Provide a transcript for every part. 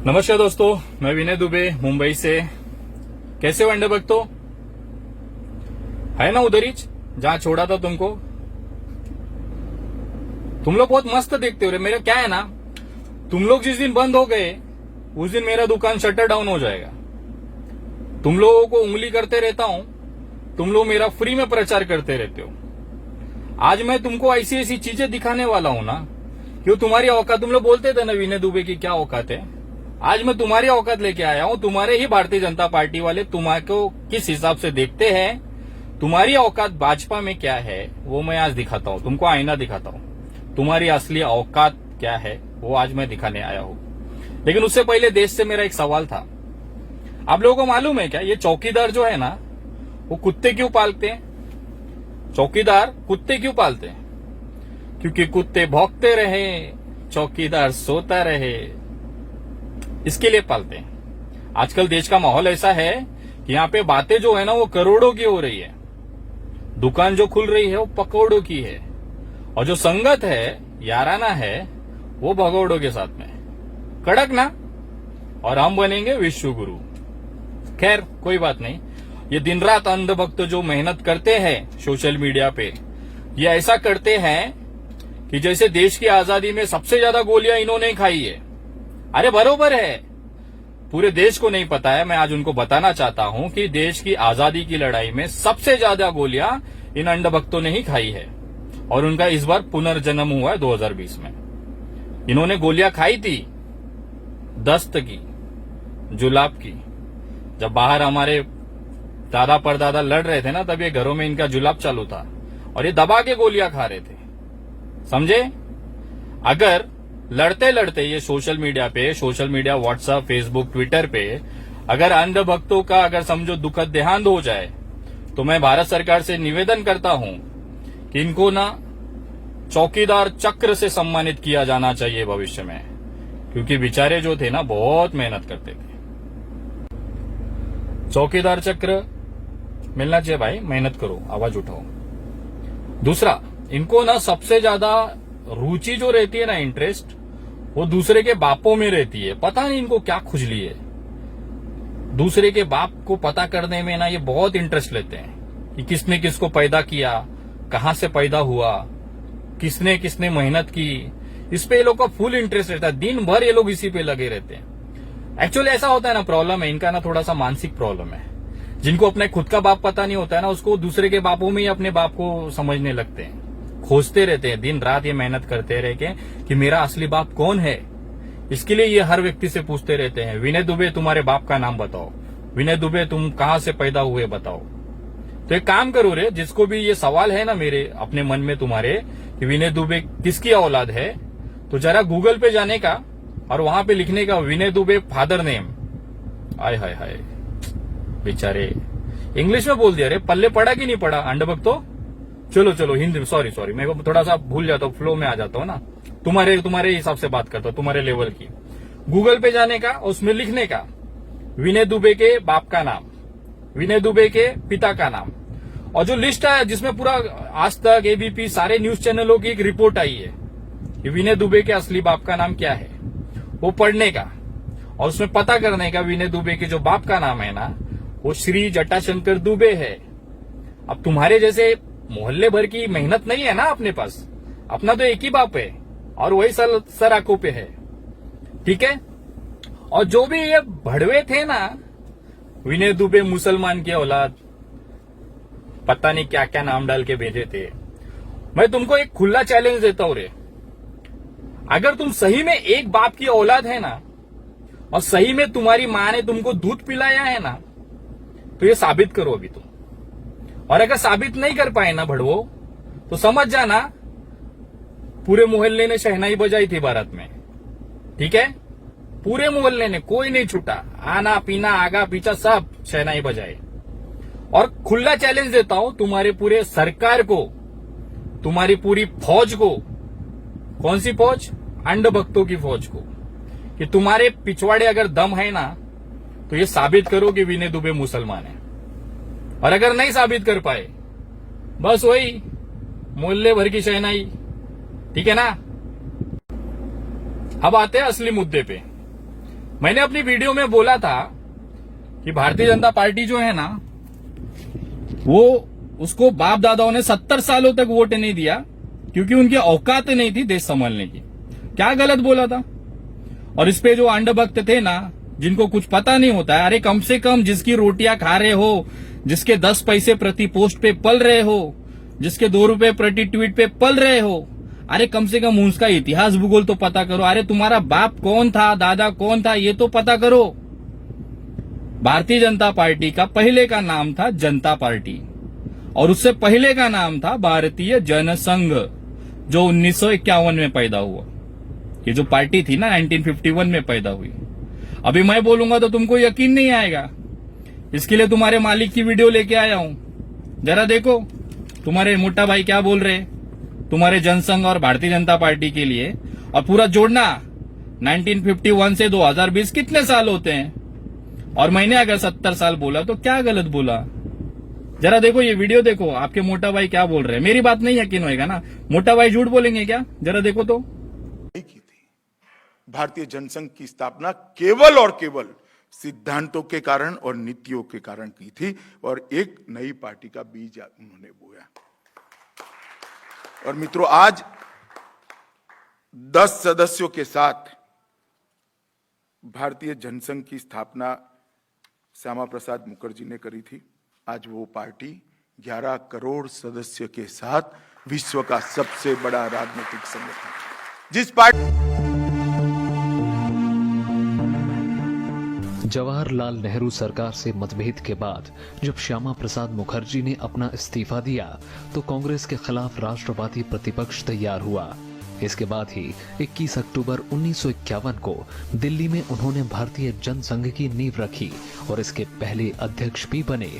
नमस्कार दोस्तों, मैं विनय दुबे मुंबई से। कैसे हो अंडे भक्तों? है ना उधर ही जहां छोड़ा था तुमको? तुम लोग बहुत मस्त देखते हो रे। मेरा क्या है ना, तुम लोग जिस दिन बंद हो गए उस दिन मेरा दुकान शटर डाउन हो जाएगा। तुम लोगों को उंगली करते रहता हूं, तुम लोग मेरा फ्री में प्रचार करते रहते हो। आज मैं तुमको ऐसी ऐसी चीजें दिखाने वाला हूं ना, क्यों तुम्हारी औकात, तुम लोग बोलते थे ना विनय दुबे की क्या औकात है। आज मैं तुम्हारी औकात लेके आया हूं। तुम्हारे ही भारतीय जनता पार्टी वाले तुम्हारे किस हिसाब से देखते हैं, तुम्हारी औकात भाजपा में क्या है वो मैं आज दिखाता हूं। तुमको आईना दिखाता हूं, तुम्हारी असली औकात क्या है वो आज मैं दिखाने आया हूं। लेकिन उससे पहले देश से मेरा एक सवाल था। आप लोगों को मालूम है क्या, ये चौकीदार जो है ना, वो कुत्ते क्यों पालते हैं? चौकीदार कुत्ते क्यों पालते हैं? क्योंकि कुत्ते भौंकते रहे, चौकीदार सोता रहे, इसके लिए पालते हैं। आजकल देश का माहौल ऐसा है कि यहाँ पे बातें जो है ना वो करोड़ों की हो रही है, दुकान जो खुल रही है वो पकौड़ों की है, और जो संगत है, याराना है, वो भगौड़ों के साथ में। कड़क ना? और हम बनेंगे विश्व गुरु। खैर कोई बात नहीं। ये दिन रात अंधभक्त जो मेहनत करते हैं सोशल मीडिया पे, ये ऐसा करते हैं कि जैसे देश की आजादी में सबसे ज्यादा गोलियां इन्होंने खाई है। अरे बरोबर है, पूरे देश को नहीं पता है। मैं आज उनको बताना चाहता हूं कि देश की आजादी की लड़ाई में सबसे ज्यादा गोलियां इन अंधभक्तों ने ही खाई है, और उनका इस बार पुनर्जन्म हुआ है 2020 में। इन्होंने गोलियां खाई थी दस्त की, जुलाब की। जब बाहर हमारे दादा परदादा लड़ रहे थे ना, तब ये घरों में इनका जुलाब चालू था और ये दबा के गोलियां खा रहे थे। समझे? अगर लड़ते लड़ते ये social media WhatsApp, Facebook, Twitter पे अगर अंधभक्तों का अगर समझो दुखद देहांत हो जाए, तो मैं भारत सरकार से निवेदन करता हूं कि इनको ना चौकीदार चक्र से सम्मानित किया जाना चाहिए भविष्य में, क्योंकि बेचारे जो थे ना बहुत मेहनत करते थे। चौकीदार चक्र मिलना चाहिए भाई, मेहनत करो, आवाज उठाओ। दूसरा, इनको ना सबसे ज्यादा रुचि जो रहती है ना, इंटरेस्ट, वो दूसरे के बापों में रहती है। पता नहीं इनको क्या खुजली है, दूसरे के बाप को पता करने में ना ये बहुत इंटरेस्ट लेते हैं कि किसने किसको पैदा किया, कहां से पैदा हुआ, किसने किसने मेहनत की। इस पे ये लोग का फुल इंटरेस्ट रहता है। दिन भर ये लोग इसी पे लगे रहते हैं। एक्चुअली ऐसा होता है ना, प्रॉब्लम है इनका ना, थोड़ा सा मानसिक प्रॉब्लम है। जिनको अपने खुद का बाप पता नहीं होता है ना, उसको दूसरे के बापों में ही अपने बाप को समझने लगते हैं। खोजते रहते हैं, दिन रात ये मेहनत करते रह के कि मेरा असली बाप कौन है। इसके लिए ये हर व्यक्ति से पूछते रहते हैं, विनय दुबे तुम्हारे बाप का नाम बताओ, विनय दुबे तुम कहां से पैदा हुए बताओ। तो एक काम करो रे, जिसको भी ये सवाल है ना मेरे अपने मन में तुम्हारे कि विनय दुबे किसकी औलाद है, तो जरा गूगल पे जाने का और वहां पे लिखने का विनय दुबे फादर नेम। आय हाय हाय, बेचारे इंग्लिश में बोल दिया रे। पल्ले पड़ा कि नहीं पड़ा अंडभक्तो? चलो चलो हिंदी, सॉरी मैं थोड़ा सा भूल जाता हूँ, फ्लो में आ जाता हूँ ना। तुम्हारे हिसाब से बात करता हूँ, तुम्हारे लेवल की। गूगल पे जाने का, उसमें लिखने का विनय दुबे के बाप का नाम, विनय दुबे के पिता का नाम, और जो लिस्ट है जिसमें पूरा आज तक, एबीपी, सारे न्यूज चैनलों की एक रिपोर्ट आई है कि विनय दुबे के असली बाप का नाम क्या है, वो पढ़ने का और उसमें पता करने का विनय दुबे के जो बाप का नाम है ना, वो श्री जटाशंकर दुबे है। अब तुम्हारे जैसे मोहल्ले भर की मेहनत नहीं है ना अपने पास, अपना तो एक ही बाप है और वही सर आंखों पे है। ठीक है? और जो भी ये भड़वे थे ना, विनय दुबे मुसलमान की औलाद, पता नहीं क्या क्या नाम डाल के भेजे थे। मैं तुमको एक खुला चैलेंज देता हूं रे, अगर तुम सही में एक बाप की औलाद है ना, और सही में तुम्हारी मां ने तुमको दूध पिलाया है ना, तो ये साबित करो अभी तुम। और अगर साबित नहीं कर पाए ना भड़वो, तो समझ जाना पूरे मोहल्ले ने शहनाई बजाई थी भारत में। ठीक है? पूरे मोहल्ले ने, कोई नहीं छूटा, आना पीना आगा पीछा सब शहनाई बजाए। और खुला चैलेंज देता हूं तुम्हारे पूरे सरकार को, तुम्हारी पूरी फौज को। कौन सी फौज? अंधभक्तों की फौज को, कि तुम्हारे पिछवाड़े अगर दम है ना, तो ये साबित करो कि विनय दुबे मुसलमान है। और अगर नहीं साबित कर पाए, बस वही मोहल्ले भर की शहनाई। ठीक है ना? अब आते हैं असली मुद्दे पे। मैंने अपनी वीडियो में बोला था कि भारतीय जनता पार्टी जो है ना, वो उसको बाप दादाओं ने 70 सालों तक वोट नहीं दिया क्योंकि उनकी औकात नहीं थी देश संभालने की। क्या गलत बोला था? और इस पे जो अंधभक्त थे ना, जिनको कुछ पता नहीं होता है, अरे कम से कम जिसकी रोटियां खा रहे हो, जिसके 10 पैसे प्रति पोस्ट पे पल रहे हो, जिसके 2 रुपए प्रति ट्वीट पे पल रहे हो, अरे कम से कम उसका इतिहास भूगोल तो पता करो। अरे तुम्हारा बाप कौन था, दादा कौन था, ये तो पता करो। भारतीय जनता पार्टी का पहले का नाम था जनता पार्टी और उससे पहले का नाम था भारतीय जनसंघ, जो 1951 में पैदा हुआ। ये जो पार्टी थी ना 1951 में पैदा हुई। अभी मैं बोलूंगा तो तुमको यकीन नहीं आएगा, इसके लिए तुम्हारे मालिक की वीडियो लेके आया हूं। जरा देखो तुम्हारे मोटा भाई क्या बोल रहे तुम्हारे जनसंघ और भारतीय जनता पार्टी के लिए, और पूरा जोड़ना 1951 से 2020 कितने साल होते हैं। और मैंने अगर 70 साल बोला तो क्या गलत बोला? जरा देखो ये वीडियो देखो, आपके मोटा भाई क्या बोल रहे हैं। मेरी बात नहीं यकीन होएगा ना, मोटा भाई झूठ बोलेंगे क्या? जरा देखो तो। की थी भारतीय जनसंघ की स्थापना केवल और केवल सिद्धांतों के कारण और नीतियों के कारण की थी और एक नई पार्टी का बीज उन्होंने बोया। और मित्रों, आज 10 सदस्यों के साथ भारतीय जनसंघ की स्थापना श्यामा प्रसाद मुखर्जी ने करी थी। आज वो पार्टी 11 करोड़ सदस्य के साथ विश्व का सबसे बड़ा राजनीतिक संगठन, जिस पार्टी जवाहरलाल नेहरू सरकार से मतभेद के बाद जब श्यामा प्रसाद मुखर्जी ने अपना इस्तीफा दिया तो कांग्रेस के खिलाफ राष्ट्रवादी प्रतिपक्ष तैयार हुआ। इसके बाद ही 21 अक्टूबर 1951 को दिल्ली में उन्होंने भारतीय जनसंघ की नींव रखी और इसके पहले अध्यक्ष भी बने।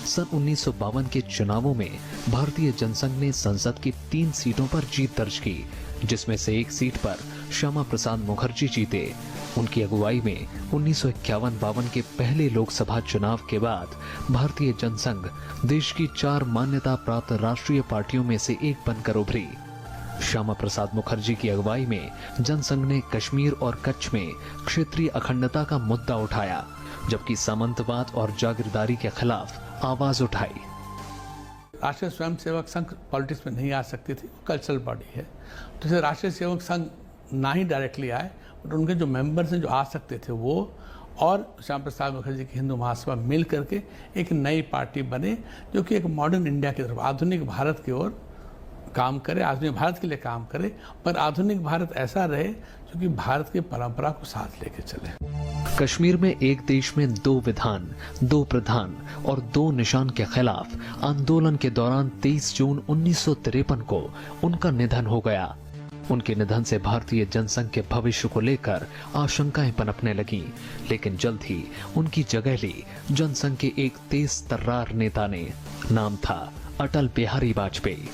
सन 1952 के चुनावों में भारतीय जनसंघ ने संसद की 3 सीटों पर जीत दर्ज की, जिसमें से एक सीट पर श्यामा प्रसाद मुखर्जी जीते। उनकी अगुवाई में 1951-52 के पहले लोकसभा चुनाव के बाद भारतीय जनसंघ देश की 4 मान्यता प्राप्त राष्ट्रीय पार्टियों में से एक बनकर उभरी। श्यामा प्रसाद मुखर्जी की अगुवाई में जनसंघ ने कश्मीर और कच्छ में क्षेत्रीय अखंडता का मुद्दा उठाया, जबकि सामंतवाद और जागीरदारी के खिलाफ आवाज उठाई। राष्ट्रीय स्वयंसेवक संघ पॉलिटिक्स में नहीं आ सकती थी, कल्चरल बॉडी है, तो इसे राष्ट्रीय सेवक संघ ना ही डायरेक्टली आए, बट उनके जो मेंबर्स हैं जो आ सकते थे वो और श्यामा प्रसाद मुखर्जी की हिंदू महासभा मिल करके एक नई पार्टी बने, जो कि एक मॉडर्न इंडिया की तरफ, आधुनिक भारत की ओर काम करे, आधुनिक भारत के लिए काम करे, पर आधुनिक भारत ऐसा रहे जो कि भारत की परंपरा को साथ लेके चले। कश्मीर में एक देश में 2 विधान, 2 प्रधान और 2 निशान के खिलाफ आंदोलन के दौरान 23 जून 1953 को उनका निधन हो गया। उनके निधन से भारतीय जनसंघ के भविष्य को लेकर आशंकाएं पनपने लगी, लेकिन जल्द ही उनकी जगह ली जनसंघ के एक तेज तर्रार नेता ने। नाम था अटल बिहारी वाजपेयी।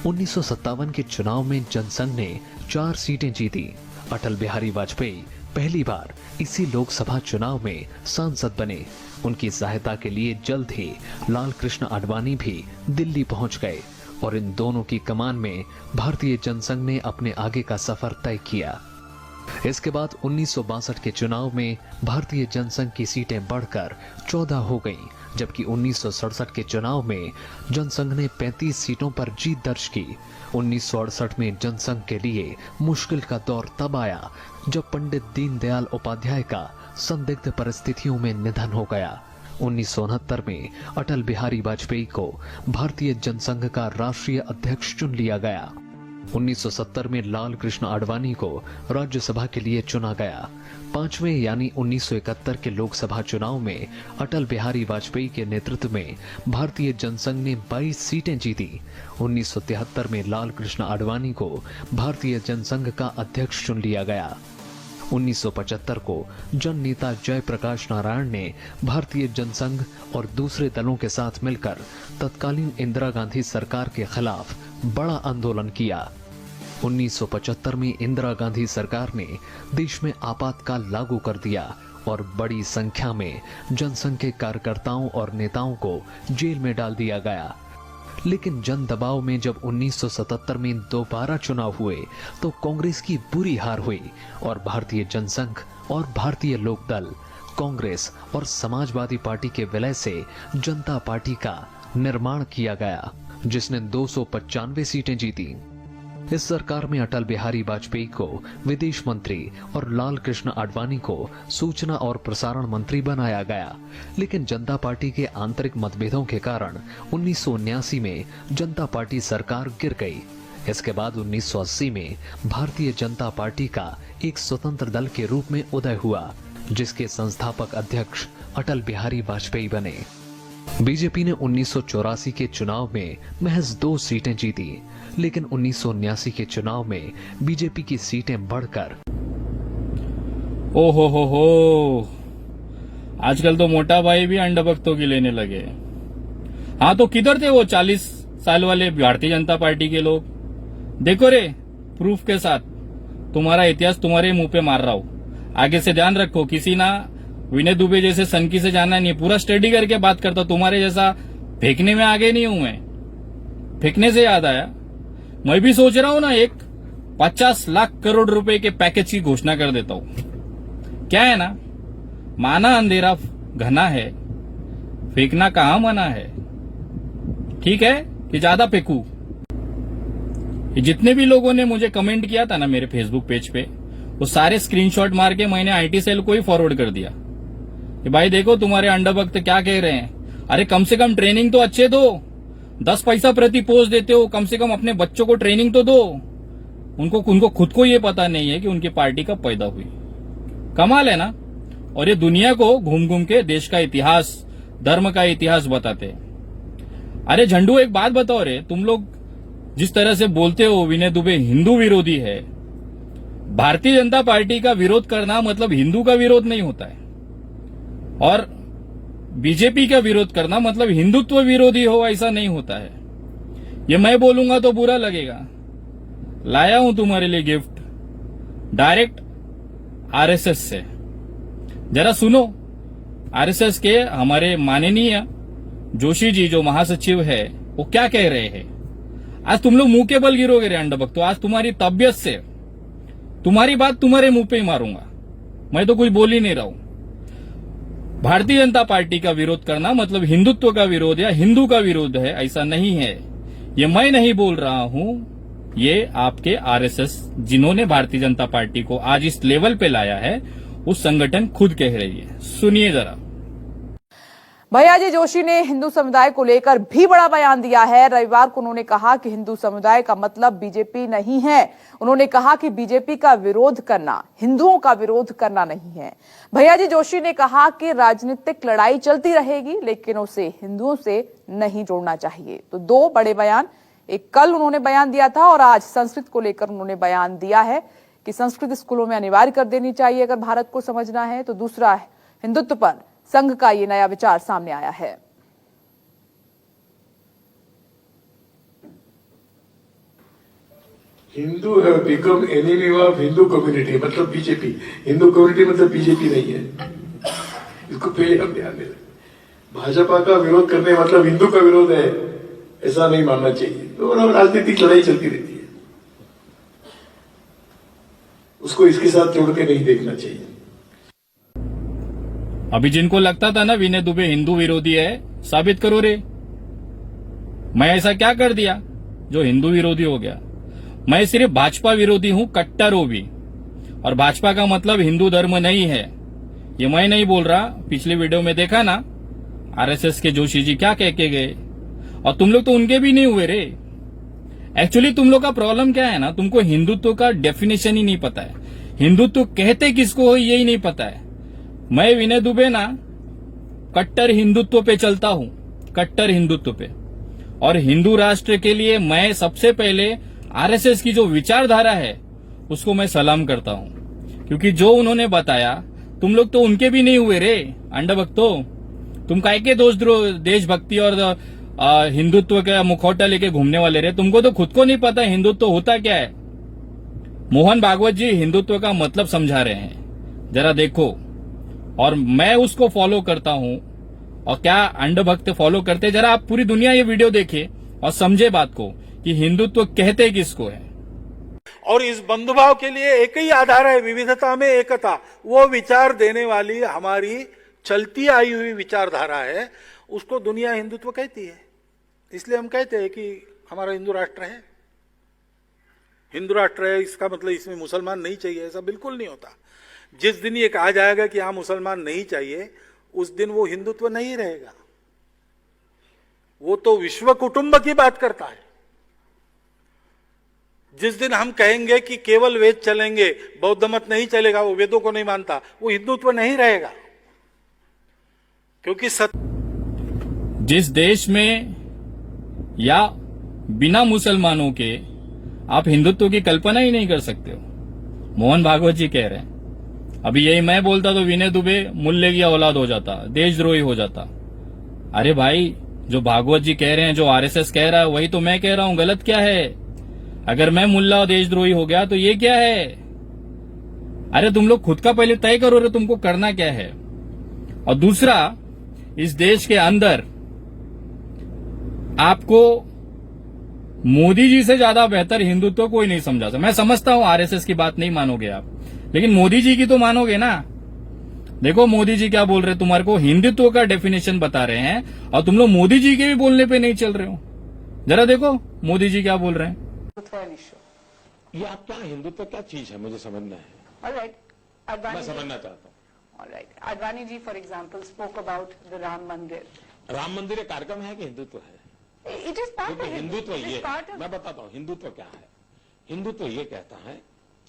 1957 के चुनाव में जनसंघ ने 4 सीटें जीती। अटल बिहारी वाजपेयी पहली बार इसी लोकसभा चुनाव में सांसद बने। उनकी सहायता के लिए जल्द ही लाल कृष्ण आडवाणी भी दिल्ली पहुंच गए और इन दोनों की कमान में भारतीय जनसंघ ने अपने आगे का सफर तय किया। इसके बाद 1962 के चुनाव में भारतीय जनसंघ की सीटें बढ़कर 14 हो गईं, जबकि 1967 के चुनाव में जनसंघ ने 35 सीटों पर जीत दर्ज की। 1968 में जनसंघ के लिए मुश्किल का दौर तब आया जब पंडित दीनदयाल उपाध्याय का संदिग्ध परिस्थितियों में निधन हो गया। 1969 में अटल बिहारी वाजपेयी को भारतीय जनसंघ का राष्ट्रीय अध्यक्ष चुन लिया गया। 1970 में लाल कृष्ण आडवाणी को राज्यसभा के लिए चुना गया। 5वें यानी 1971 के लोकसभा चुनाव में अटल बिहारी वाजपेयी के नेतृत्व में भारतीय जनसंघ ने 22 सीटें जीती। 1973 में लाल कृष्ण आडवाणी को भारतीय जनसंघ का अध्यक्ष चुन लिया गया। 1975 को जन नेता जयप्रकाश नारायण ने भारतीय जनसंघ और दूसरे दलों के साथ मिलकर तत्कालीन इंदिरा गांधी सरकार के खिलाफ बड़ा आंदोलन किया। 1975 में इंदिरा गांधी सरकार ने देश में आपातकाल लागू कर दिया और बड़ी संख्या में जनसंघ के कार्यकर्ताओं और नेताओं को जेल में डाल दिया गया। लेकिन जन दबाव में जब 1977 में दोबारा चुनाव हुए तो कांग्रेस की बुरी हार हुई और भारतीय जनसंघ और भारतीय लोकदल, कांग्रेस और समाजवादी पार्टी के विलय से जनता पार्टी का निर्माण किया गया, जिसने 295 सीटें जीती। इस सरकार में अटल बिहारी वाजपेयी को विदेश मंत्री और लाल कृष्ण आडवाणी को सूचना और प्रसारण मंत्री बनाया गया, लेकिन जनता पार्टी के आंतरिक मतभेदों के कारण 1979 में जनता पार्टी सरकार गिर गई। इसके बाद 1980 में भारतीय जनता पार्टी का एक स्वतंत्र दल के रूप में उदय हुआ, जिसके संस्थापक अध्यक्ष अटल बिहारी वाजपेयी बने। बीजेपी ने 1984 के चुनाव में महज 2 सीटें जीती, लेकिन 1979 के चुनाव में बीजेपी की सीटें बढ़कर ओ हो, आजकल तो मोटा भाई भी अंडभक्तों की लेने लगे। हाँ, तो किधर थे वो 40 साल वाले भारतीय जनता पार्टी के लोग? देखो रे, प्रूफ के साथ तुम्हारा इतिहास तुम्हारे मुंह पे मार रहा हूं। आगे से ध्यान रखो, किसी ना विनय दुबे जैसे सनकी से जाना नहीं, पूरा स्टडी करके बात करता। तुम्हारे जैसा फेंकने में आगे नहीं हूं मैं। फेंकने से याद आया, मैं भी सोच रहा हूं ना, एक 50 लाख करोड़ रुपए के पैकेज की घोषणा कर देता हूं। क्या है ना, माना अंधेरा घना है, फेंकना कहां मना है। ठीक है कि ज्यादा फेंकू? जितने भी लोगों ने मुझे कमेंट किया था ना मेरे फेसबुक पेज पे, वो सारे स्क्रीनशॉट मार के मैंने आईटी सेल को ही फॉरवर्ड कर दिया कि भाई देखो तुम्हारे अंडभक्त क्या कह रहे हैं। अरे कम से कम ट्रेनिंग तो अच्छे दो, 10 पैसा प्रति पोस्ट देते हो, कम से कम अपने बच्चों को ट्रेनिंग तो दो। उनको खुद को ये पता नहीं है कि उनकी पार्टी कब पैदा हुई। कमाल है ना। और ये दुनिया को घूम घूम के देश का इतिहास, धर्म का इतिहास बताते हैं। अरे झंडू, एक बात बताओ रे, तुम लोग जिस तरह से बोलते हो विनय दुबे हिंदू विरोधी है, भारतीय जनता पार्टी का विरोध करना मतलब हिंदू का विरोध नहीं होता है, और बीजेपी का विरोध करना मतलब हिंदुत्व विरोधी हो ऐसा नहीं होता है। ये मैं बोलूंगा तो बुरा लगेगा। लाया हूं तुम्हारे लिए गिफ्ट डायरेक्ट आरएसएस से। जरा सुनो, आरएसएस के हमारे माननीय जोशी जी जो महासचिव है वो क्या कह रहे हैं। आज तुम लोग मुंह के बल गिरोगे रे अंडभक्त। तो आज तुम्हारी तबियत से तुम्हारी बात तुम्हारे मुंह पे ही मारूंगा। मैं तो कुछ बोल ही नहीं रहा हूं। भारतीय जनता पार्टी का विरोध करना मतलब हिंदुत्व का विरोध या हिंदू का विरोध है, ऐसा नहीं है। ये मैं नहीं बोल रहा हूं, ये आपके आरएसएस जिन्होंने भारतीय जनता पार्टी को आज इस लेवल पे लाया है उस संगठन खुद कह रही है। सुनिए जरा। भैयाजी जोशी ने हिंदू समुदाय को लेकर भी बड़ा बयान दिया है। रविवार को उन्होंने कहा कि हिंदू समुदाय का मतलब बीजेपी नहीं है। उन्होंने कहा कि बीजेपी का विरोध करना हिंदुओं का विरोध करना नहीं है। भैयाजी जोशी ने कहा कि राजनीतिक लड़ाई चलती रहेगी लेकिन उसे हिंदुओं से नहीं जोड़ना चाहिए। तो 2 बड़े बयान, एक कल उन्होंने बयान दिया था और आज संस्कृत को लेकर उन्होंने बयान दिया है कि संस्कृत स्कूलों में अनिवार्य कर देनी चाहिए अगर भारत को समझना है। तो दूसरा हिंदुत्व पर संघ का ये नया विचार सामने आया है। Hindu have become enemy of Hindu community, मतलब बीजेपी। हिंदू कम्युनिटी मतलब बीजेपी नहीं है, इसको पहले हम ध्यान दें। भाजपा का विरोध करने मतलब हिंदू का विरोध है, ऐसा नहीं मानना चाहिए। तो राजनीतिक लड़ाई चलती रहती है, उसको इसके साथ जोड़ के नहीं देखना चाहिए। अभी जिनको लगता था ना विनय दुबे हिंदू विरोधी है, साबित करो रे। मैं ऐसा क्या कर दिया जो हिंदू विरोधी हो गया? मैं सिर्फ भाजपा विरोधी हूं, कट्टर हो भी। और भाजपा का मतलब हिंदू धर्म नहीं है, ये मैं नहीं बोल रहा। पिछले वीडियो में देखा ना आरएसएस के जोशी जी क्या कह के गए, और तुम लोग तो उनके भी नहीं हुए रे। एक्चुअली तुम लोग का प्रॉब्लम क्या है ना, तुमको हिंदुत्व का डेफिनेशन ही नहीं पता है। हिंदुत्व कहते किसको हो यही नहीं पता है। मैं विनय दुबे ना कट्टर हिंदुत्व पे चलता हूं, कट्टर हिंदुत्व पे। और हिंदू राष्ट्र के लिए मैं सबसे पहले आरएसएस की जो विचारधारा है उसको मैं सलाम करता हूं, क्योंकि जो उन्होंने बताया तुम लोग तो उनके भी नहीं हुए रे अंडभक्तो। तुम काय के देशभक्ति और हिंदुत्व का मुखौटा लेके घूमने वाले रे। तुमको तो खुद को नहीं पता हिंदुत्व होता क्या है। मोहन भागवत जी हिंदुत्व का मतलब समझा रहे हैं, जरा देखो। और मैं उसको फॉलो करता हूं, और क्या अंडभक्त फॉलो करते। जरा आप पूरी दुनिया ये वीडियो देखे और समझे बात को कि हिंदुत्व कहते किसको है। और इस बंधुभाव के लिए एक ही आधार है, विविधता में एकता। वो विचार देने वाली हमारी चलती आई हुई विचारधारा है, उसको दुनिया हिंदुत्व कहती है। इसलिए हम कहते हैं कि हमारा हिंदू राष्ट्र है। हिंदू राष्ट्र है इसका मतलब इसमें मुसलमान नहीं चाहिए, ऐसा बिल्कुल नहीं होता। जिस दिन ये कहा जाएगा कि हाँ मुसलमान नहीं चाहिए, उस दिन वो हिंदुत्व नहीं रहेगा। वो तो विश्व कुटुंब की बात करता है। जिस दिन हम कहेंगे कि केवल वेद चलेंगे, बौद्ध मत नहीं चलेगा, वो वेदों को नहीं मानता, वो हिंदुत्व नहीं रहेगा। क्योंकि जिस देश में या बिना मुसलमानों के आप हिंदुत्व की कल्पना ही नहीं कर सकते हो। मोहन भागवत जी कह रहे हैं, अभी यही मैं बोलता तो विनय दुबे मुल्ले की औलाद हो जाता, देशद्रोही हो जाता। अरे भाई, जो भागवत जी कह रहे हैं, जो आरएसएस कह रहा है, वही तो मैं कह रहा हूं। गलत क्या है? अगर मैं मुल्ला और देशद्रोही हो गया तो ये क्या है? अरे तुम लोग खुद का पहले तय करो रे, तुमको करना क्या है। और दूसरा, इस देश के अंदर आपको मोदी जी से ज्यादा बेहतर हिंदुत्व कोई नहीं समझा सकता। मैं समझता हूं आरएसएस की बात नहीं मानोगे आप, लेकिन मोदी जी की तो मानोगे ना। देखो मोदी जी क्या बोल रहे हैं, तुम्हारे को हिंदुत्व का डेफिनेशन बता रहे हैं और तुम लोग मोदी जी के भी बोलने पे नहीं चल रहे हो। जरा देखो मोदी जी क्या बोल रहे हैं। ये आप क्या हिंदुत्व क्या चीज है, मुझे समझना है। मैं समझना चाहता हूँ। Advani ji, for example, spoke about the Ram Mandir. Ram मंदिर एक कार्यक्रम है कि हिंदुत्व है? It is part क्योंकि of it. Hindutva It is ये, part of मैं बताता हूँ हिंदुत्व क्या है। हिंदुत्व ये कहता है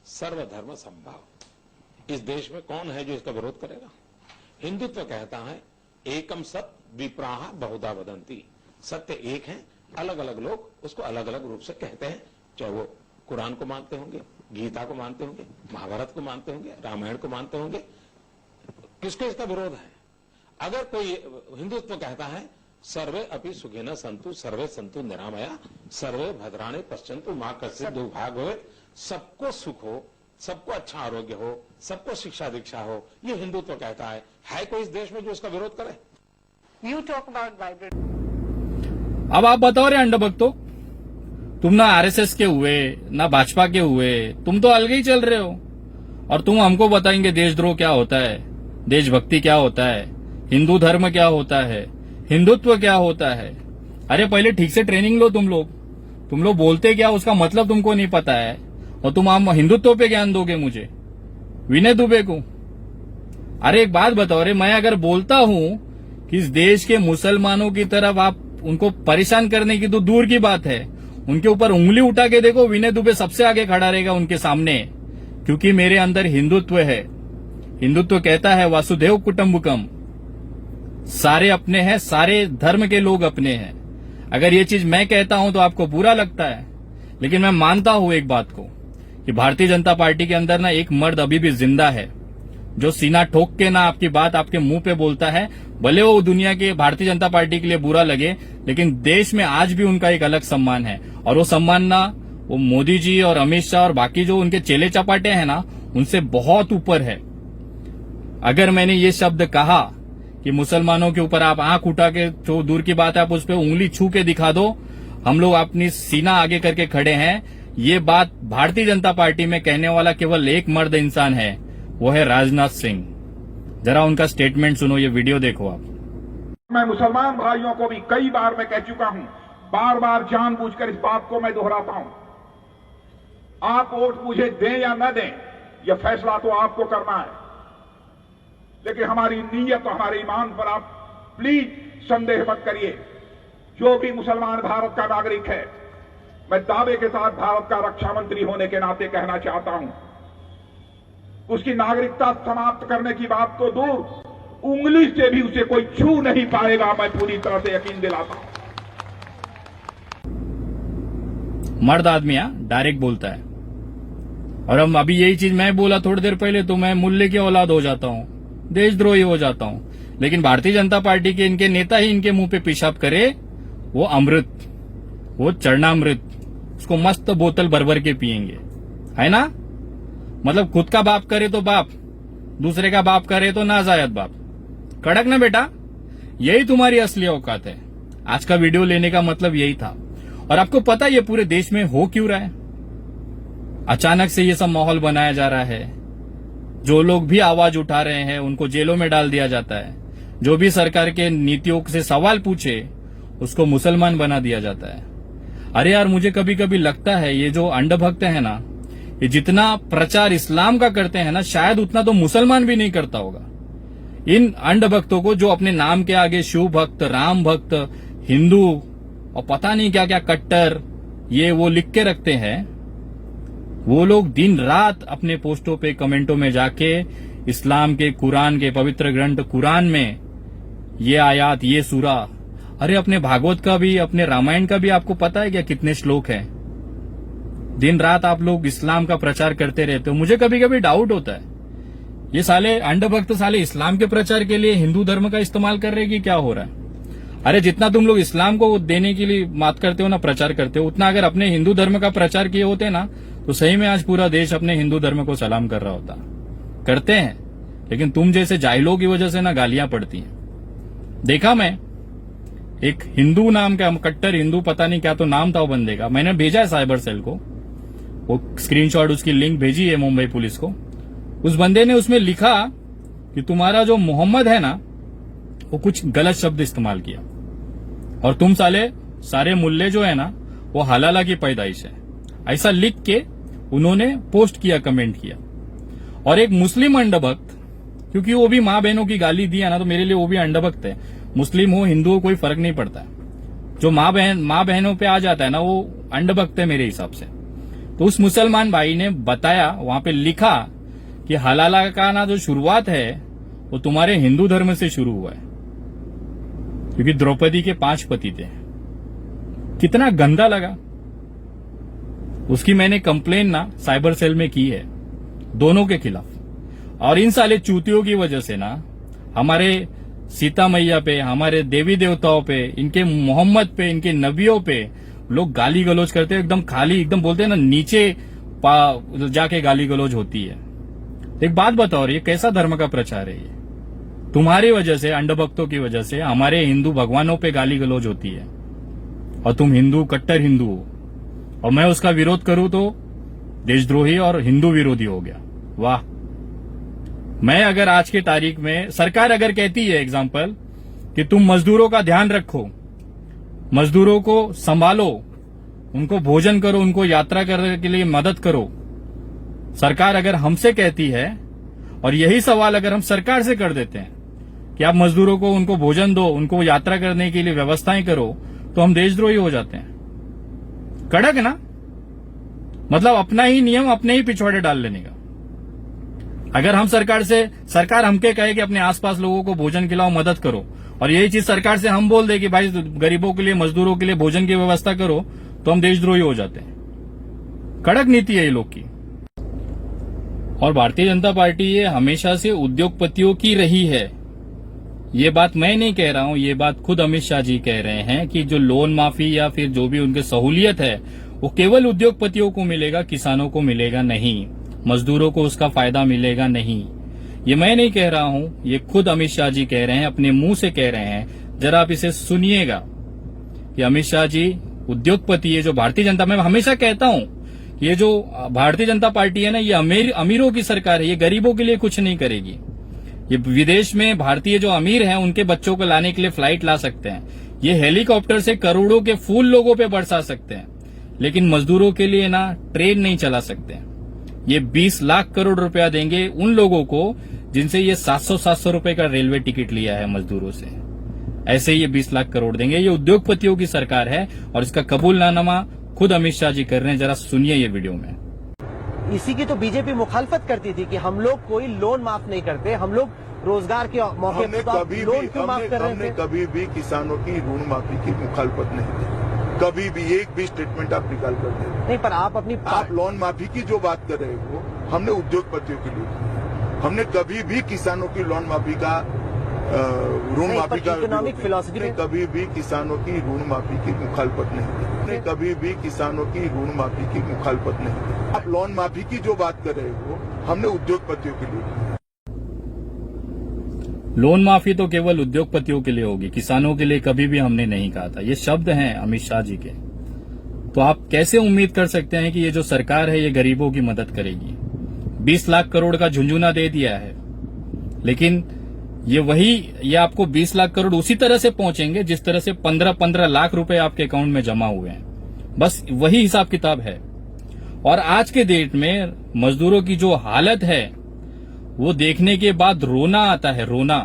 सर्वधर्म समभाव। इस देश में कौन है जो इसका विरोध करेगा? हिंदुत्व कहता है एकम सत विप्राह बहुधा वदंती। सत्य एक है, अलग अलग लोग उसको अलग अलग रूप से कहते हैं। चाहे वो कुरान को मानते होंगे, गीता को मानते होंगे, महाभारत को मानते होंगे, रामायण को मानते होंगे। किसको इसका विरोध है? अगर कोई हिंदुत्व कहता है सर्वे अपि सुखिनः सन्तु सर्वे सन्तु निरामया सर्वे भद्राणि पश्यन्तु मा कश्चित् दुर्भाग् भवेत्, सबको सुख हो, सबको अच्छा आरोग्य हो, सबको शिक्षा दीक्षा हो, ये हिंदुत्व कहता है कोई इस देश में जो इसका विरोध करे? You talk about vibrant. अब आप बताओ रे अंडभक्तों, तुम ना आरएसएस के हुए ना भाजपा के हुए, तुम तो अलग ही चल रहे हो। और तुम हमको बताएंगे देशद्रोह क्या होता है, देशभक्ति क्या होता है, हिंदू धर्म क्या होता है, हिंदुत्व क्या होता है। अरे पहले ठीक से ट्रेनिंग लो तुम लोग बोलते क्या उसका मतलब तुमको नहीं पता है, और तुम हम हिंदुत्व पे ज्ञान दोगे मुझे, विनय दुबे को। अरे एक बात बताओ रे, मैं अगर बोलता हूं कि इस देश के मुसलमानों की तरफ आप उनको परेशान करने की तो दूर की बात है, उनके ऊपर उंगली उठा के देखो, विनय दुबे सबसे आगे खड़ा रहेगा उनके सामने, क्योंकि मेरे अंदर हिंदुत्व है। हिंदुत्व कहता है वासुदेव कुटुंबकम, सारे अपने हैं, सारे धर्म के लोग अपने हैं। अगर ये चीज मैं कहता हूं तो आपको बुरा लगता है, लेकिन मैं मानता हूं एक बात को कि भारतीय जनता पार्टी के अंदर ना एक मर्द अभी भी जिंदा है, जो सीना ठोक के ना आपकी बात आपके मुंह पे बोलता है। भले वो दुनिया के भारतीय जनता पार्टी के लिए बुरा लगे, लेकिन देश में आज भी उनका एक अलग सम्मान है, और वो सम्मान ना वो मोदी जी और अमित शाह और बाकी जो उनके चेले चपाटे हैं ना, उनसे बहुत ऊपर है। अगर मैंने ये शब्द कहा कि मुसलमानों के ऊपर आप आंख उठा के, जो दूर की बात है आप उस पर उंगली छू के दिखा दो, हम लोग अपनी सीना आगे करके खड़े हैं। ये बात भारतीय जनता पार्टी में कहने वाला केवल एक मर्द इंसान है, वो है राजनाथ सिंह। जरा उनका स्टेटमेंट सुनो, ये वीडियो देखो आप। मैं मुसलमान भाइयों को भी कई बार मैं कह चुका हूं, बार बार जानबूझकर इस बात को मैं दोहराता हूं, आप वोट मुझे दें या न दें, यह फैसला तो आपको करना है, लेकिन हमारी नीयत और हमारे ईमान पर आप प्लीज संदेह मत करिए। जो भी मुसलमान भारत का नागरिक है, मैं दावे के साथ भारत का रक्षा मंत्री होने के नाते कहना चाहता हूं, उसकी नागरिकता समाप्त करने की बात तो दूर, उंगली से भी उसे कोई छू नहीं पाएगा, मैं पूरी तरह से यकीन दिलाता हूं। मर्द आदमी डायरेक्ट बोलता है। और अब अभी यही चीज मैं बोला थोड़ी देर पहले तो मैं मुल्ले की औलाद हो जाता हूं, देशद्रोही हो जाता हूं। लेकिन भारतीय जनता पार्टी के इनके नेता ही इनके मुंह पे पेशाब करे, वो अमृत, वो चरणामृत, उसको मस्त बोतल भर भर के पियेंगे, है ना। मतलब खुद का बाप करे तो बाप, दूसरे का बाप करे तो नाजायज बाप। कड़क ना बेटा, यही तुम्हारी असली औकात है। आज का वीडियो लेने का मतलब यही था। और आपको पता है ये पूरे देश में हो क्यों रहा है? अचानक से ये सब माहौल बनाया जा रहा है। जो लोग भी आवाज उठा रहे हैं उनको जेलों में डाल दिया जाता है। जो भी सरकार के नीतियों से सवाल पूछे उसको मुसलमान बना दिया जाता है। अरे यार, मुझे कभी कभी लगता है ये जो अंधभक्त है ना, ये जितना प्रचार इस्लाम का करते हैं ना, शायद उतना तो मुसलमान भी नहीं करता होगा। इन अंधभक्तों को जो अपने नाम के आगे शिव भक्त, राम भक्त, हिंदू और पता नहीं क्या क्या कट्टर ये वो लिख के रखते हैं, वो लोग दिन रात अपने पोस्टों पे कमेंटों में जाके इस्लाम के कुरान के पवित्र ग्रंथ कुरान में ये आयात, ये सूरा, अरे अपने भागवत का भी, अपने रामायण का भी आपको पता है क्या कितने श्लोक हैं? दिन रात आप लोग इस्लाम का प्रचार करते रहते हो। मुझे कभी कभी डाउट होता है ये साले अंधभक्त साले इस्लाम के प्रचार के लिए हिंदू धर्म का इस्तेमाल कर रहे हैं कि क्या हो रहा है? अरे जितना तुम लोग इस्लाम को देने के लिए बात करते हो ना, प्रचार करते हो, उतना अगर अपने हिंदू धर्म का प्रचार किए होते ना तो सही में आज पूरा देश अपने हिंदू धर्म को सलाम कर रहा होता। करते हैं, लेकिन तुम जैसे जाहिलों की वजह से ना गालियां पड़ती हैं। देखा मैं एक हिंदू नाम का कट्टर हिंदू, पता नहीं क्या तो नाम था वो बंदे का, मैंने भेजा है साइबर सेल को, वो स्क्रीनशॉट उसकी लिंक भेजी है मुंबई पुलिस को। उस बंदे ने उसमें लिखा कि तुम्हारा जो मोहम्मद है ना वो कुछ गलत शब्द इस्तेमाल किया और तुम सारे मुल्ले जो है ना वो हलाला की पैदाइश है, ऐसा लिख के उन्होंने पोस्ट किया, कमेंट किया। और एक मुस्लिम अंधभक्त, क्योंकि वो भी माँ बहनों की गाली दिया ना तो मेरे लिए वो भी अंधभक्त है। मुस्लिम हो हिंदू हो कोई फर्क नहीं पड़ता है, जो माँ बहनों पे आ जाता है ना वो अंधभक्त है मेरे हिसाब से। तो उस मुसलमान भाई ने बताया, वहां पे लिखा कि हलाला का ना जो शुरुआत है वो तुम्हारे हिंदू धर्म से शुरू हुआ है, क्योंकि द्रौपदी के 5 पति थे। कितना गंदा लगा। उसकी मैंने कंप्लेन ना साइबर सेल में की है दोनों के खिलाफ। और इन साले चूतियों की वजह से ना हमारे सीता मैया पे, हमारे देवी देवताओं पे, इनके मोहम्मद पे, इनके नबियों पे लोग गाली गलौज करते हैं। एकदम खाली, एकदम बोलते हैं ना नीचे जाके गाली गलौज होती है। एक बात बताओ, ये कैसा धर्म का प्रचार है? ये तुम्हारी वजह से, अंधभक्तों की वजह से हमारे हिंदू भगवानों पे गाली गलौज होती है और तुम हिंदू, कट्टर हिंदू हो और मैं उसका विरोध करूं तो देशद्रोही और हिंदू विरोधी हो गया। वाह। मैं अगर आज की तारीख में सरकार अगर कहती है एग्जाम्पल कि तुम मजदूरों का ध्यान रखो, मजदूरों को संभालो, उनको भोजन करो, उनको यात्रा करने के लिए मदद करो, सरकार अगर हमसे कहती है और यही सवाल अगर हम सरकार से कर देते हैं कि आप मजदूरों को उनको भोजन दो, उनको यात्रा करने के लिए व्यवस्थाएं करो, तो हम देशद्रोही हो जाते हैं। कड़क ना, मतलब अपना ही नियम अपने ही पिछवाड़े डाल लेने का। अगर हम सरकार हमके कहे कि अपने आसपास लोगों को भोजन खिलाओ, मदद करो, और यही चीज सरकार से हम बोल दे कि भाई गरीबों के लिए, मजदूरों के लिए भोजन की व्यवस्था करो, तो हम देशद्रोही हो जाते हैं। कड़क नीति है ये लोग की। और भारतीय जनता पार्टी ये हमेशा से उद्योगपतियों की रही है। ये बात मैं नहीं कह रहा हूं, ये बात खुद अमित शाह जी कह रहे हैं कि जो लोन माफी या फिर जो भी उनकी सहूलियत है वो केवल उद्योगपतियों को मिलेगा, किसानों को मिलेगा नहीं, मजदूरों को उसका फायदा मिलेगा नहीं। ये मैं नहीं कह रहा हूं, ये खुद अमित शाह जी कह रहे हैं, अपने मुंह से कह रहे हैं। जरा आप इसे सुनिएगा कि अमित शाह जी उद्योगपति है, जो भारतीय जनता, मैं हमेशा कहता हूं ये जो भारतीय जनता पार्टी है ना, ये अमीरों की सरकार है, ये गरीबों के लिए कुछ नहीं करेगी। ये विदेश में भारतीय जो अमीर हैं उनके बच्चों को लाने के लिए फ्लाइट ला सकते हैं, ये हेलीकॉप्टर से करोड़ों के फूल लोगों पे बरसा सकते हैं, लेकिन मजदूरों के लिए ना ट्रेन नहीं चला सकते। ये 20 लाख करोड़ रुपया देंगे उन लोगों को जिनसे ये 700 रुपए का रेलवे टिकट लिया है मजदूरों से, ऐसे ही ये 20 लाख करोड़ देंगे। ये उद्योगपतियों की सरकार है और इसका कबूलनामा खुद अमित शाह जी कर रहे हैं। जरा सुनिए ये वीडियो में। इसी की तो बीजेपी मुखालफत करती थी कि हम लोग कोई लोन माफ नहीं करते, हम लोग रोजगार के मौके पर लोन क्यों माफ कर रहे थे? हमने कभी भी किसानों की ऋण माफी की मुखालफत नहीं की, कभी भी एक भी स्टेटमेंट आप निकाल कर दे नहीं। पर आप लोन माफी की जो बात कर रहे हो हमने उद्योगपतियों के लिए की, हमने कभी भी किसानों की लोन माफी का ऋण माफी का इकोनॉमिक फिलॉसफी में कभी भी किसानों की ऋण माफी की मुखालफत नहीं की, हमने कभी भी किसानों की ऋण माफी की मुखालफत नहीं की। आप लोन माफी की जो बात कर रहे हो हमने उद्योगपतियों के लिए की। लोन माफी तो केवल उद्योगपतियों के लिए होगी, किसानों के लिए कभी भी हमने नहीं कहा था। ये शब्द हैं अमित शाह जी के। तो आप कैसे उम्मीद कर सकते हैं कि ये जो सरकार है ये गरीबों की मदद करेगी? 20 लाख करोड़ का झुंझुना दे दिया है, लेकिन ये आपको 20 लाख करोड़ उसी तरह से पहुंचेंगे जिस तरह से 15-15 लाख रुपए आपके अकाउंट में जमा हुए हैं। बस वही हिसाब किताब है। और आज के डेट में मजदूरों की जो हालत है वो देखने के बाद रोना आता है, रोना,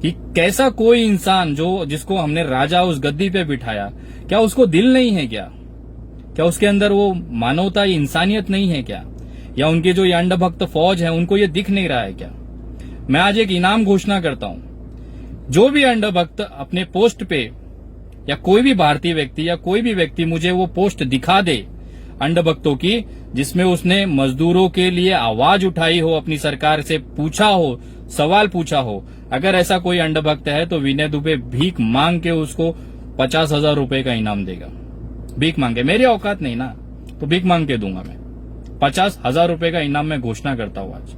कि कैसा कोई इंसान जिसको हमने राजा उस गद्दी पे बिठाया, क्या उसको दिल नहीं है क्या? क्या उसके अंदर वो मानवता, इंसानियत नहीं है क्या? या उनके जो ये अंधभक्त फौज है उनको ये दिख नहीं रहा है क्या? मैं आज एक इनाम घोषणा करता हूं। जो भी अंधभक्त अपने पोस्ट पे, या कोई भी भारतीय व्यक्ति या कोई भी व्यक्ति मुझे वो पोस्ट दिखा दे अंधभक्तों की, जिसमें उसने मजदूरों के लिए आवाज उठाई हो, अपनी सरकार से पूछा हो, सवाल पूछा हो, अगर ऐसा कोई अंधभक्त है तो विनय दुबे भीख मांग के उसको 50,000 रुपए का इनाम देगा। भीख मांगे, मेरी औकात नहीं ना, तो भीख मांग के दूंगा मैं। 50,000 रुपए का इनाम मैं घोषणा करता हूं आज,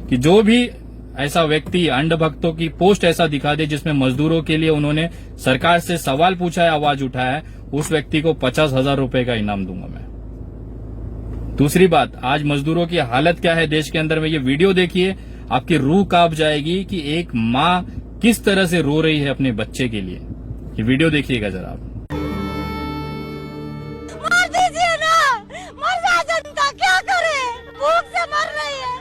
कि जो भी ऐसा व्यक्ति अंधभक्तों की पोस्ट ऐसा दिखा दे जिसमें मजदूरों के लिए उन्होंने सरकार से सवाल पूछा है, आवाज उठाया है, उस व्यक्ति को 50,000 रुपए का इनाम दूंगा मैं। दूसरी बात, आज मजदूरों की हालत क्या है देश के अंदर में, ये वीडियो देखिए, आपकी रूह कांप जाएगी कि एक माँ किस तरह से रो रही है अपने बच्चे के लिए। ये वीडियो देखिएगा जरा आप। मार दीजिए ना, मर जा जनता, क्या करे, भूख से मर रही है,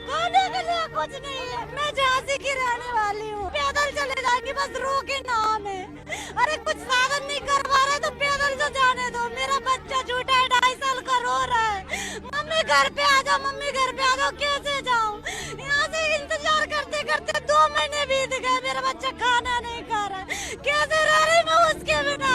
खाने के लिए कुछ नहीं है। मैं झांसी की रहने वाली हूँ, पैदल चले जाएंगे बस रो के नाम है। अरे कुछ साधन नहीं करवा रहे तो पैदल तो जाने दो। मेरा बच्चा झूठा है, 2.5 साल का, रो रहा है, मम्मी घर पे आ जाओ, मम्मी घर पे आ जाओ। कैसे जाऊँ? यहाँ से इंतजार करते करते 2 महीने बीत गए, मेरा बच्चा खाना नहीं खा रहा, कैसे रह रही मैं उसके बिना।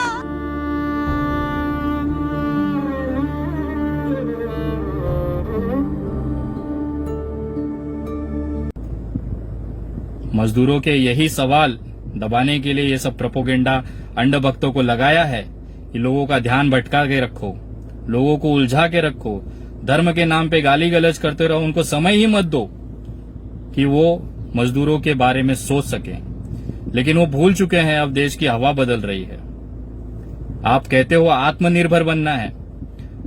मजदूरों के यही सवाल दबाने के लिए ये सब प्रोपोगेंडा अंधभक्तों को लगाया है कि लोगों का ध्यान भटका के रखो, लोगों को उलझा के रखो, धर्म के नाम पे गाली गलौज करते रहो, उनको समय ही मत दो कि वो मजदूरों के बारे में सोच सके। लेकिन वो भूल चुके हैं, अब देश की हवा बदल रही है। आप कहते हो आत्मनिर्भर बनना है,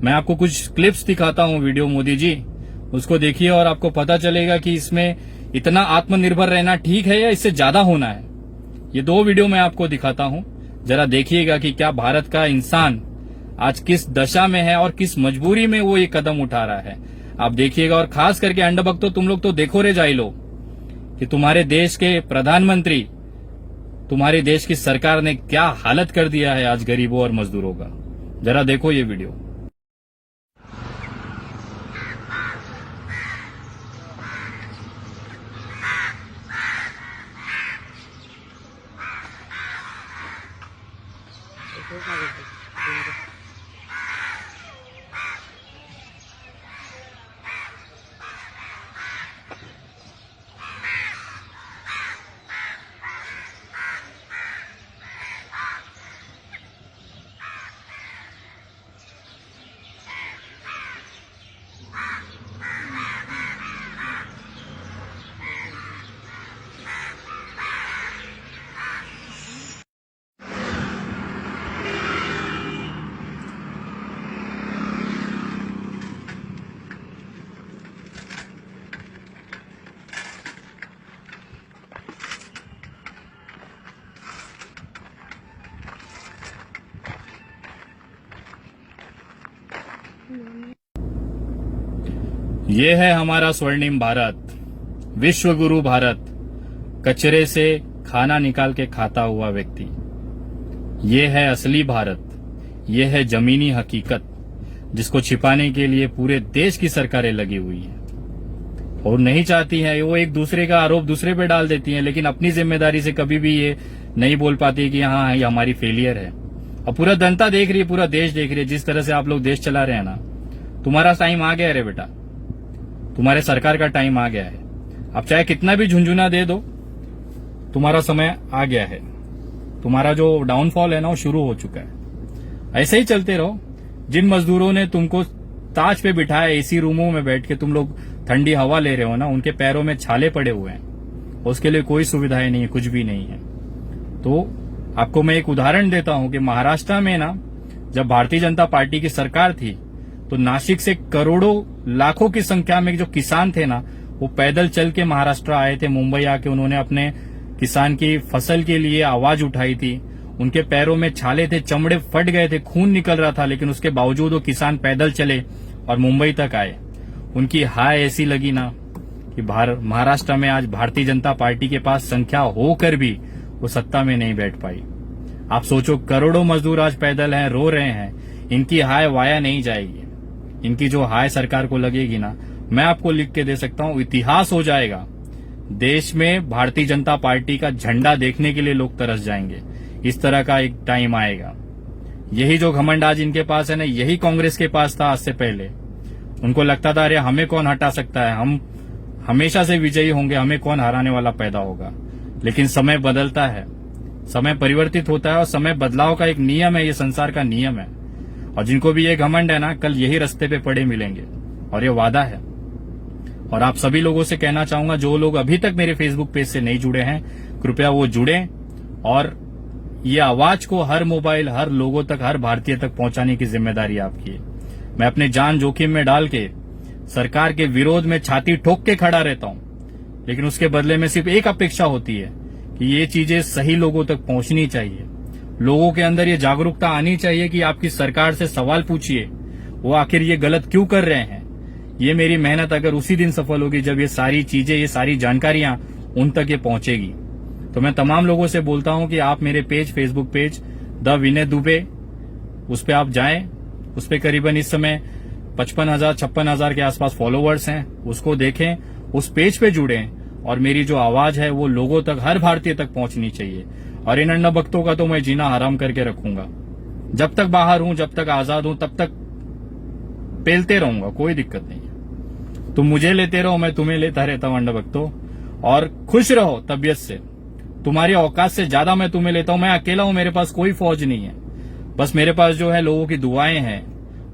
मैं आपको कुछ क्लिप्स दिखाता हूं वीडियो, मोदी जी उसको देखिए और आपको पता चलेगा कि इसमें इतना आत्मनिर्भर रहना ठीक है या इससे ज्यादा होना है। ये 2 वीडियो मैं आपको दिखाता हूं, जरा देखिएगा कि क्या भारत का इंसान आज किस दशा में है और किस मजबूरी में वो ये कदम उठा रहा है। आप देखिएगा, और खास करके अंधभक्तों, तुम लोग तो देखो रे जाई लो कि तुम्हारे देश के प्रधानमंत्री, तुम्हारे देश की सरकार ने क्या हालत कर दिया है आज गरीबों और मजदूरों का। जरा देखो ये वीडियो। ये है हमारा स्वर्णिम भारत, विश्व गुरु भारत, कचरे से खाना निकाल के खाता हुआ व्यक्ति। ये है असली भारत, ये है जमीनी हकीकत, जिसको छिपाने के लिए पूरे देश की सरकारें लगी हुई हैं और नहीं चाहती हैं। वो एक दूसरे का आरोप दूसरे पे डाल देती हैं, लेकिन अपनी जिम्मेदारी से कभी भी ये नहीं बोल पाती कि हाँ ये हमारी फेलियर है। और पूरा जनता देख रही है, पूरा देश देख रही है, जिस तरह से आप लोग देश चला रहे हैं ना। तुम्हारा टाइम आ गया रे बेटा, तुम्हारे सरकार का टाइम आ गया है। अब चाहे कितना भी झुंझुना दे दो, तुम्हारा समय आ गया है। तुम्हारा जो डाउनफॉल है ना वो शुरू हो चुका है। ऐसे ही चलते रहो। जिन मजदूरों ने तुमको ताज पे बिठाया, एसी रूमों में बैठ के तुम लोग ठंडी हवा ले रहे हो ना, उनके पैरों में छाले पड़े हुए हैं, उसके लिए कोई सुविधाएं नहीं है, कुछ भी नहीं है। तो आपको मैं एक उदाहरण देता हूं कि महाराष्ट्र में ना जब भारतीय जनता पार्टी की सरकार थी तो नासिक से करोड़ों लाखों की संख्या में जो किसान थे ना, वो पैदल चल के महाराष्ट्र आए थे। मुंबई आके उन्होंने अपने किसान की फसल के लिए आवाज उठाई थी। उनके पैरों में छाले थे, चमड़े फट गए थे, खून निकल रहा था, लेकिन उसके बावजूद वो किसान पैदल चले और मुंबई तक आए। उनकी हाय ऐसी लगी ना कि महाराष्ट्र में आज भारतीय जनता पार्टी के पास संख्या होकर भी वो सत्ता में नहीं बैठ पाई। आप सोचो, करोड़ों मजदूर आज पैदल हैं, रो रहे हैं। इनकी हाय वाया नहीं जाएगी। इनकी जो हाय सरकार को लगेगी ना, मैं आपको लिख के दे सकता हूं, इतिहास हो जाएगा। देश में भारतीय जनता पार्टी का झंडा देखने के लिए लोग तरस जाएंगे। इस तरह का एक टाइम आएगा। यही जो घमंड आज इनके पास है ना, यही कांग्रेस के पास था आज से पहले। उनको लगता था अरे हमें कौन हटा सकता है, हम हमेशा से विजयी होंगे, हमें कौन हराने वाला पैदा होगा। लेकिन समय बदलता है, समय परिवर्तित होता है और समय बदलाव का एक नियम है, ये संसार का नियम है। और जिनको भी ये घमंड है ना, कल यही रास्ते पे पड़े मिलेंगे और ये वादा है। और आप सभी लोगों से कहना चाहूंगा, जो लोग अभी तक मेरे फेसबुक पेज से नहीं जुड़े हैं, कृपया वो जुड़ें और ये आवाज को हर मोबाइल, हर लोगों तक, हर भारतीय तक पहुंचाने की जिम्मेदारी आपकी है। मैं अपने जान जोखिम में डाल के सरकार के विरोध में छाती ठोक के खड़ा रहता हूं, लेकिन उसके बदले में सिर्फ एक अपेक्षा होती है कि ये चीजें सही लोगों तक पहुंचनी चाहिए। लोगों के अंदर ये जागरूकता आनी चाहिए कि आपकी सरकार से सवाल पूछिए, वो आखिर ये गलत क्यों कर रहे हैं। ये मेरी मेहनत अगर उसी दिन सफल होगी जब ये सारी चीजें, ये सारी जानकारियां उन तक ये पहुंचेगी। तो मैं तमाम लोगों से बोलता हूं कि आप मेरे पेज, फेसबुक पेज द विनय दुबे, उस पर आप जाएं। उस पर करीबन इस समय 55,000-56,000 के आसपास फॉलोवर्स हैं। उसको देखें, उस पेज पे जुड़ें और मेरी जो आवाज है वो लोगों तक, हर भारतीय तक पहुंचनी चाहिए। और इन अंडा भक्तों का तो मैं जीना हराम करके रखूंगा। जब तक बाहर हूं, जब तक आजाद हूं, तब तक पेलते रहूंगा, कोई दिक्कत नहीं है। तुम मुझे लेते रहो, मैं तुम्हें लेता रहता हूं अंडा भक्तों। और खुश रहो तबियत से, तुम्हारी औकात से ज्यादा मैं तुम्हें लेता हूं। मैं अकेला हूं, मेरे पास कोई फौज नहीं है, बस मेरे पास जो है लोगों की दुआएं हैं,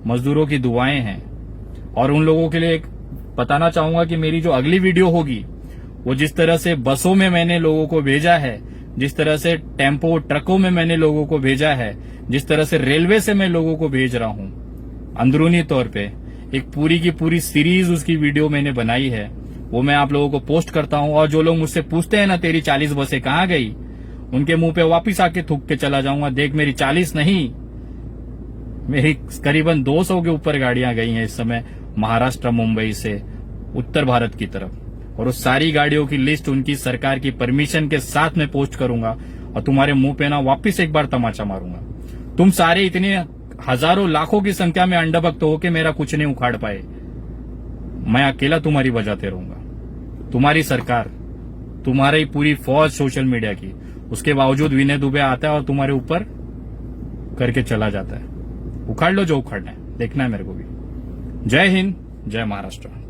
मजदूरों की दुआएं हैं। और उन लोगों के लिए एक बताना चाहूंगा कि मेरी जो अगली वीडियो होगी, वो जिस तरह से बसों में मैंने लोगों को भेजा है, जिस तरह से टेम्पो ट्रकों में मैंने लोगों को भेजा है, जिस तरह से रेलवे से मैं लोगों को भेज रहा हूं, अंदरूनी तौर पे एक पूरी की पूरी सीरीज उसकी वीडियो मैंने बनाई है, वो मैं आप लोगों को पोस्ट करता हूं। और जो लोग मुझसे पूछते हैं ना तेरी 40 बसें कहां गई, उनके मुंह पे वापिस आके थूक के चला जाऊंगा, देख मेरी 40 नहीं, मेरी करीबन 200 के ऊपर गाड़ियां गई हैं इस समय महाराष्ट्र, मुंबई से उत्तर भारत की तरफ। और उस सारी गाड़ियों की लिस्ट उनकी सरकार की परमिशन के साथ में पोस्ट करूंगा और तुम्हारे मुंह पे ना वापिस एक बार तमाचा मारूंगा। तुम सारे इतने हजारों लाखों की संख्या में अंडभक्त हो के मेरा कुछ नहीं उखाड़ पाए। मैं अकेला तुम्हारी बजाते रहूंगा। तुम्हारी सरकार, तुम्हारी पूरी फौज सोशल मीडिया की, उसके बावजूद विनय दुबे आता है और तुम्हारे ऊपर करके चला जाता है। उखाड़ लो जो उखाड़ना है, देखना है मेरे को भी। जय हिंद, जय महाराष्ट्र।